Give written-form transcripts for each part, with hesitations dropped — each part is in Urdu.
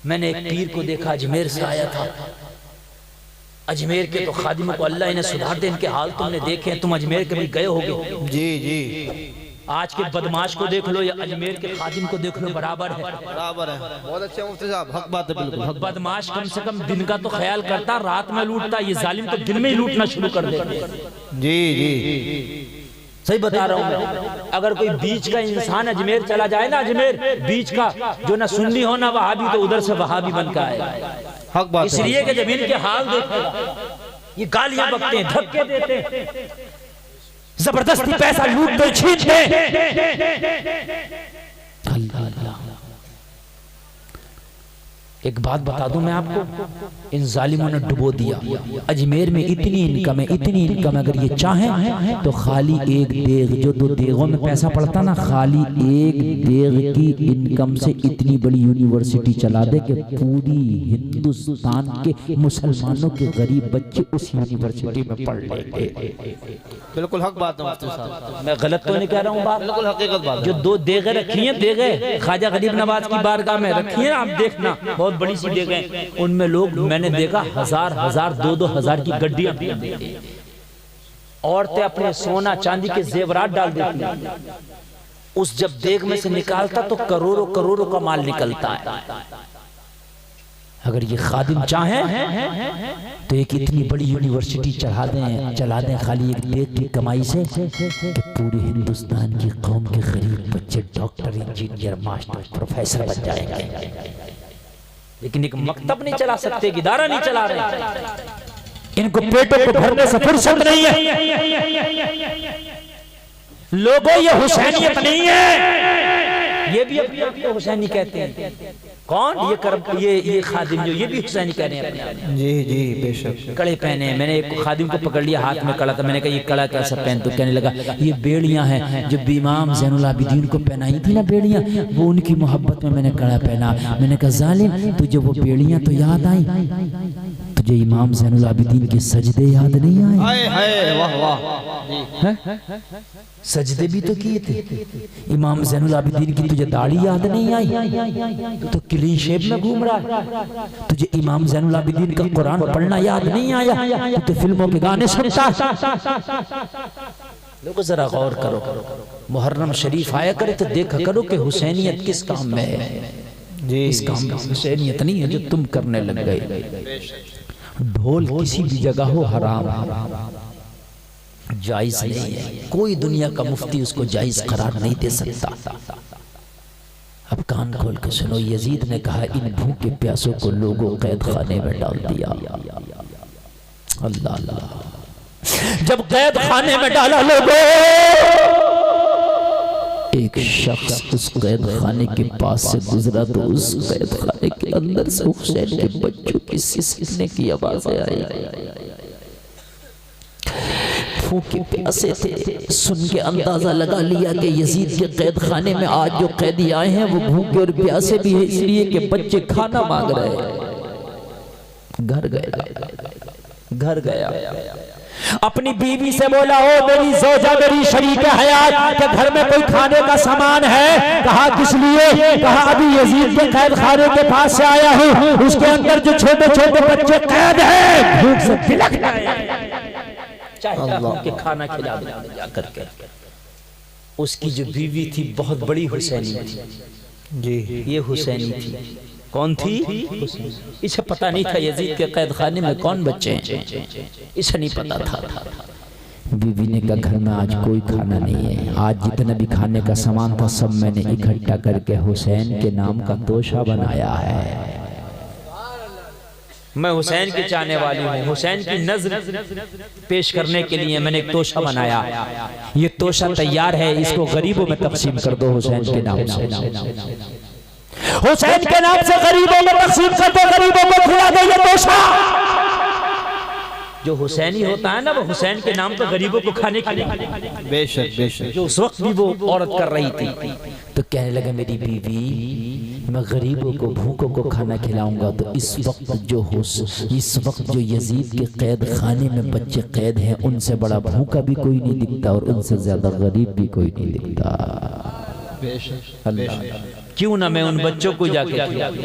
میں نے ایک پیر کو دیکھا اجمیر سے آیا تھا. اجمیر کے تو خادموں کو اللہ انہیں سدھار دے, ان کے حال تم نے دیکھے, تم اجمیر کے بھی گئے ہوگے. جی جی آج کے بدماش کو دیکھ لو یا اجمیر کے خادم کو دیکھ لو, برابر ہے. برابر ہے. بہت اچھا مفتی صاحب, حق بات ہے بالکل. بدماش کم سے کم دن کا تو خیال کرتا, رات میں لوٹتا. یہ ظالم تو دن میں ہی لوٹنا شروع کر دیتے. جی جی صحیح بتا رہا ہوں میں. اگر کوئی بیچ کا انسان اجمیر چلا جائے نا, اجمیر بیچ کا, جو نہ سنی ہو نہ وہابی, تو ادھر سے وہابی بن کے آئے گا. حق بات اس لیے کہ جب ان کے حال دیکھے گا, یہ گالیاں بکتے ہیں, دھکے دیتے ہیں, زبردستی پیسہ لوٹ کر چھینتے ہیں. اللہ اللہ. ایک بات بتا دوں میں آپ کو, ان ظالموں نے ڈبو دیا. اجمیر میں اتنی انکم ہے, اتنی انکم ہے, اگر یہ چاہیں تو خالی ایک دیغ, جو 2 دیغوں میں پیسہ پڑتا نا, خالی ایک دیغ کی انکم سے اتنی بڑی یونیورسٹی چلا دے کہ پوری ہندوستان کے مسلمانوں کے غریب بچے اس یونیورسٹی میں پڑھ لیں گے. بالکل حق بات ہے مفتی صاحب. میں غلط تو نہیں کہہ رہا ہوں بات, بالکل حقیقت بات. جو 2 دیغیں رکھی ہیں, دیغیں خواجہ غریب نواز کی بارگاہ میں رکھی ہیں, آپ دیکھنا, بہت بڑی سی دیغیں, ان میں لوگ میں نے دیکھا 1000 2,000 کی گڈیاں. عورتیں اپنے سونا چاندی کے زیورات ڈال دیتی ہیں. اس جب دیغ میں سے نکالتا تو کروڑوں کروڑوں کا مال نکلتا ہے. اگر یہ خادم چاہیں تو ایک اتنی بڑی یونیورسٹی چلا دیں خالی ایک دیغ کی کمائی سے, کہ پورے ہندوستان کی قوم کے غریب بچے ڈاکٹر, انجینئر, ماسٹر, پروفیسر بن جائیں گے. لیکن ایک مکتب نہیں چلا سکتے, ادارہ نہیں چلا رہے, ان کو پیٹوں کو بھرنے سے فرصت نہیں ہے. لوگوں یہ حسینیت نہیں ہے, یہ بھی اپنے آپ کو حسینی کہتے ہیں. کون یہ خادم جو, یہ بھی حسینی کہہ رہے ہیں اپنے آپ. جی جی بے شک. کڑے پہنے ہیں. میں نے ایک خادم کو پکڑ لیا, ہاتھ میں کڑا تھا, میں نے کہا یہ کڑا کیسا پہن, تو کہنے لگا یہ بیڑیاں ہیں جو امام زین العابدین کو پہنائی تھی نا بیڑیاں, وہ ان کی محبت میں نے کڑا پہنا. میں نے کہا ظالم, تجھے وہ بیڑیاں تو یاد آئی, تجھے امام زین العابدین کے سجدے یاد نہیں آئے؟ واہ واہ. سجدے بھی تو کیے تھے. امام زین العابدین کی تجھے داڑھی یاد نہیں آئی؟ تو کلین شیپ میں گھوم رہا ہے. تجھے امام زین العابدین کا قرآن پڑھنا یاد نہیں آیا؟ تو فلموں کے گانے سنتا. لوگو ذرا غور کرو, محرم شریف آیا کرے تو دیکھا کرو کہ حسینیت کس کام میں ہے. اس کام میں حسینیت نہیں ہے جو تم کرنے لگ گئے. ڈھول کسی بھی جگہ ہو حرام, جائز نہیں ہے. کوئی دنیا کا مفتی اس کو جائز قرار نہیں دے سکتا. اب کان کھول کے سنو, یزید نے کہا ان بھوکے پیاسوں کو لوگوں قید خانے میں ڈال دیا. اللہ اللہ. جب قید خانے میں ڈالا لوگوں, ایک شخص اس قید خانے کے پاس سے گزرا تو اس قید خانے کے اندر سے حسین کے بچوں کی سسکنے کی آوازیں آئی. بھوکے پیاسے تھے, سن کے اندازہ لگا لیا کہ یزید کے قید خانے میں آج جو قیدی آئے ہیں وہ بھوکے اور پیاسے بھی ہیں, اس لیے کہ بچے کھانا مانگ رہے ہیں. گھر گیا, اپنی بیوی سے بولا, او میری زوجہ, میری شریک حیات, کہ گھر میں کوئی کھانے کا سامان ہے؟ کہا کس لیے؟ کہا ابھی یزید کے قید خانے کے پاس سے آیا ہوں, اس کے اندر جو چھوٹے چھوٹے بچے قید ہیں بھوک سے بلک رہے ہیں, چاہتا ہوں کہ کھانا کھلا دیں جا کر کے. اس کی جو بیوی تھی بہت بڑی حسینی تھی. جی یہ حسینی تھی. کون تھی؟ اسے پتہ نہیں تھا یزید کے قید خانے میں کون بچے ہیں, اسے نہیں پتہ تھا. بیوی نے کہا گھر میں آج کوئی کھانا نہیں ہے, آج جتنا بھی کھانے کا سامان تھا سب میں نے اکٹھا کر کے حسین کے نام کا توشہ بنایا ہے. میں حسین کی چاہنے والی ہوں, حسین کی نظر پیش کرنے کے لیے میں نے ایک توشہ بنایا. یہ توشہ تیار ہے, اس کو غریبوں میں تقسیم کر دو حسین کے نام سے. حسین کے نام سے غریبوں میں تقسیم کر دو, غریبوں کو کھلا دو یہ توشہ. جو حسینی ہوتا ہے نا, وہ حسین کے نام پہ غریبوں کو کھانے کے لیے, بے شک بے شک, جو اس وقت بھی وہ عورت کر رہی تھی. تو کہنے لگا میری بیوی, میں غریبوں کو بھوکوں کو کھانا کھلاؤں گا. تو اس وقت جو یزید کے قید خانے میں بچے قید ہیں, ان سے بڑا بھوکا بھی کوئی نہیں دکھتا اور ان سے زیادہ غریب بھی کوئی نہیں دکھتا. اللہ, کیوں نہ میں ان بچوں کو جا کے کھلاؤں.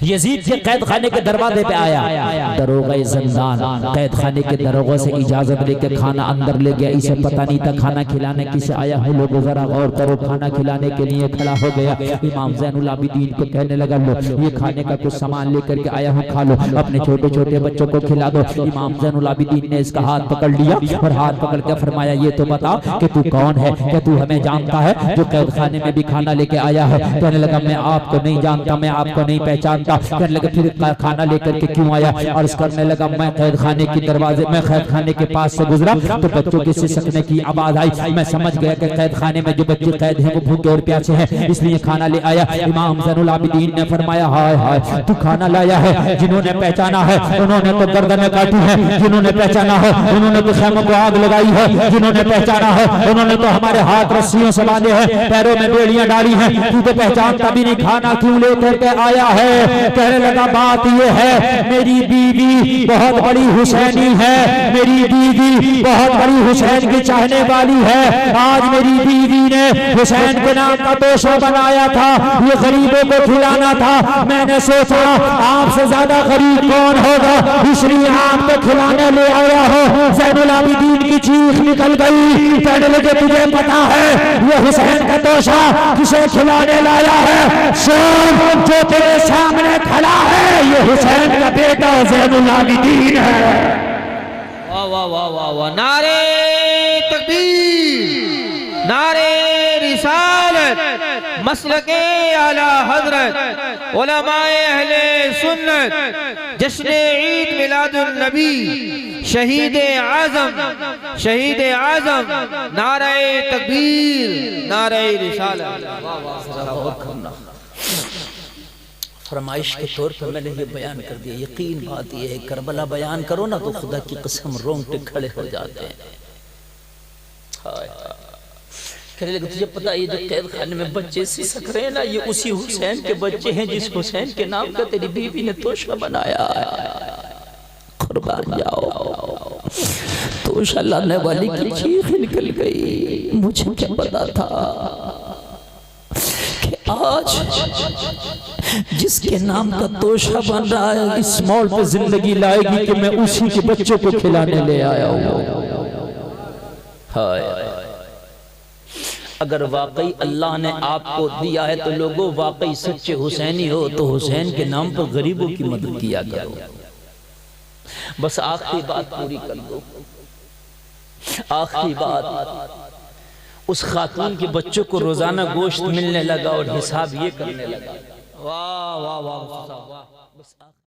یزید کے قید خانے کے دروازے پہ آیا، دروغہ زندان قید خانے کے دروغوں سے اجازت لے کے کھانا اندر لے گیا، اسے پتہ نہیں تھا کھانا کھلانے کسے آیا ہے، لوگوں ذرا غور کرو، کھانا کھلانے کے لیے کھڑا ہو گیا، امام زین العابدین کو کہنے لگا لو یہ کھانے کا کچھ سامان لے کر کے آیا ہوں، کھا لو، اپنے چھوٹے چھوٹے بچوں کو کھلا دو۔ امام زین العابدین نے اس کا ہاتھ پکڑ لیا اور ہاتھ پکڑ کے فرمایا یہ تو بتا کہ تو کون ہے، کہ تو ہمیں جانتا ہے جو قید خانے میں بھی کھانا لے کے آیا ہے؟ کہنے لگا میں آپ کو نہیں جانتا، میں آپ کو نہیں پہچانتا۔ کہنے لگا پھر کھانا لے کر کے کیوں آیا؟ عرض کرنے لگا میں قید خانے کی دروازے میں قید خانے کے پاس سے گزرا تو بچوں کے سسکنے کی آواز آئی، میں سمجھ گیا کہ قید خانے میں جو بچے قید ہیں وہ بھوکے اور پیاسے ہیں، اس لیے کھانا لے آیا۔ امام زین العابدین نے فرمایا ہائے ہائے تو کھانا لایا ہے، جنہوں نے پہچانا ہے انہوں نے تو گردنیں کاٹی ہیں، جنہوں نے پہچانا ہے انہوں نے تو خیموں کو آگ لگائی ہے، جنہوں نے پہچانا ہے انہوں نے تو ہمارے ہاتھ رسیوں سے باندھے ہیں، پیروں میں بیڑیاں ڈالی ہیں، تو تو پہچانتا بھی نہیں، کھانا کیوں لے کر کے آیا ہے؟ کہنے لگا بات یہ ہے میری بیوی بہت بڑی حسینی ہے، میری بیوی بہت بڑی حسین کی چاہنے والی ہے، آج میری بیوی نے حسین کے نام کا توشہ بنایا تھا، یہ غریبوں کو کھلانا تھا، میں نے سوچا آپ سے زیادہ غریب کون ہوگا، اس لیے آپ کو کھلانے لے آیا ہو۔ زین العابدین کی چیخ نکل گئی، کہنے لگے تجھے پتا ہے یہ حسین کا توشہ کسے کھلانے لایا ہے؟ شام جو تیرے سامنے کھڑا ہے یہ حسین کا بیٹا زین العابدین ہے۔ واہ واہ واہ واہ واہ، نعرہ تکبیر، نعرہ رسالت، مسلک اعلی حضرت، علماء اہل سنت، جشن عید میلاد النبی، شہید اعظم، شہید اعظم، نعرہ تکبیر، نعرہ رسالت۔ فرمائش کے طور پر میں نے یہ بیان کر دیا، یقین بات یہ ہے کربلا بیان کرو نا تو خدا کی قسم رونگٹے کھڑے ہو جاتے ہیں۔ کہنے لگے تجھے پتا یہ جو قید خانے میں بچے سسک رہے ہیں نا یہ اسی حسین کے بچے ہیں جس حسین کے نام کا تیری بیوی نے توشہ بنایا ہے، قربان جاؤ۔ توشہ لانے والی کی چیخ نکل گئی، مجھے کیا پتا تھا کہ آج جس کے نام کا توشہ بن رہا ہے اس موڑ پہ زندگی لائے گی کہ میں اسی کے بچوں کو کھلانے لے آیا ہوں۔ اگر واقعی اللہ نے آپ کو دیا ہے تو لوگوں واقعی سچے حسینی ہو تو حسین کے نام پر غریبوں کی مدد کیا کرو۔ بس آخری بات پوری کر دو، آخری بات، اس خاتون کے بچوں کو روزانہ گوشت ملنے لگا اور حساب یہ کرنے لگا۔ واہ واہ واہ واہ۔